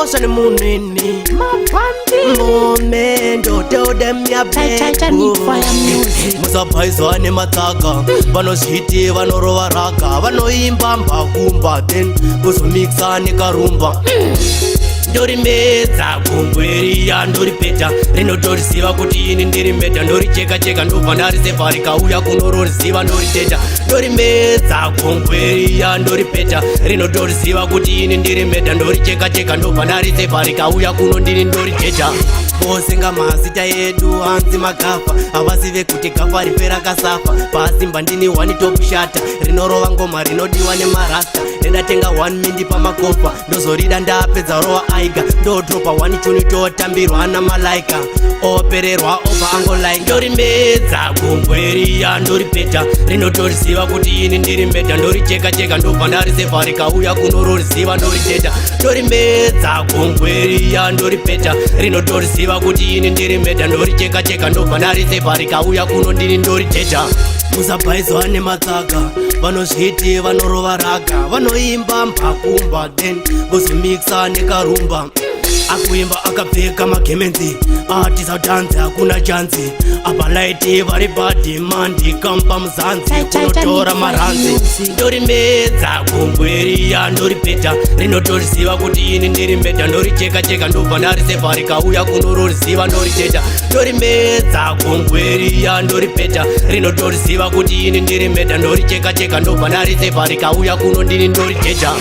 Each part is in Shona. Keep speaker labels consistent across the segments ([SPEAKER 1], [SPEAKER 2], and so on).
[SPEAKER 1] Boss and Munini, Momento, tell them your
[SPEAKER 2] Titanic fire music.
[SPEAKER 1] Musapaizo ane mataka, vanosviti vanorova raka, vanoimba mbakumba, then kuzomixa nekarumba. Ndori medza kumbweria ndori peta rinotoriziva kuti ini ndiri meta ndori cheka cheka ndobva ndarisevha rikauya kunororiziva ndori teta ndori medza kumbweria ndori peta rinotoriziva kuti ini ndiri meta ndori cheka cheka ndobva ndarisevha rikauya kuno ndiri ndori teta osenga mazita edu hanzi magafa avazive kuti gafa ripera kasafa pasimba ndini wani topushata rinorova ngoma rinodiwa nemarasta ndendatenga 1 mindi pamakofa ndozorida ndapedza rova aiga ndodropa 1 chuni totambirwa namalaika opererwa obva angolaika ndori medza kumbweria ndori peta rinotoriziva kuti ini ndiri meta ndori cheka cheka ndobva ndarisevha rikauya kunororiziva ndori teta ndori medza kumbweria ndori peta rinotoriziva kuti ini ndiri meta ndori cheka cheka ndobva ndarisevha rikauya kuno ndiri ndori teta musabhaizwa nematsaka vanosviti vanorova raga vanoimba mbakumba then vozimixa nekarumba akuimba akapfeka magemenzi atisadhanzi hakuna chanzi abalaiti vari padhimandi kampa muzanzi kunotora maranzi ndori medza kumbweria ndori peta rinotoriziva kuti ini ndiri meta ndori cheka cheka ndobva ndarisevha rikauya kunororiziva ndori teta ndori medza kumbweria ndori peta rinotoriziva kuti ini ndiri meta ndori cheka cheka ndobva ndarisevha rikauya kuno ndiri ndori teta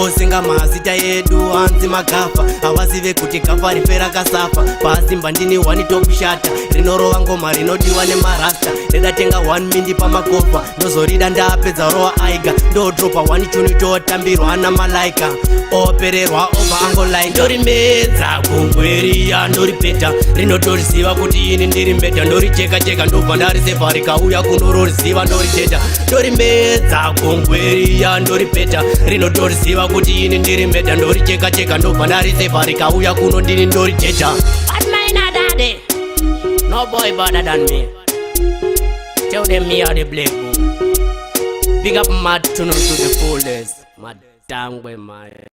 [SPEAKER 1] osenga mazita edu hanzi magafa avazive kuti gafa ripera kasafa pasimba ndini wani tokushata rinorova ngoma rinodiwa nemarasta ndendatenga 1 mindi pamakofa ndozorida ndapedza rova aiga ndodropa 1 chuni totambirwa namalaika opererwa obva angolaika ndori medza kumbweria ndori peta rinotoriziva kuti ini ndiri meta ndori cheka cheka ndobva ndarisevha rikauya kunororiziva ndori teta ndori medza kumbweria ndori peta rinotoriziva kuti ini ndiri meta ndori cheka cheka ndobva ndarisevha rikauya kuno ndiri ndori teta
[SPEAKER 2] But mine are daddy.
[SPEAKER 1] no boy better than me tell them me are the black boy big up my tune to the fullest my dangwe my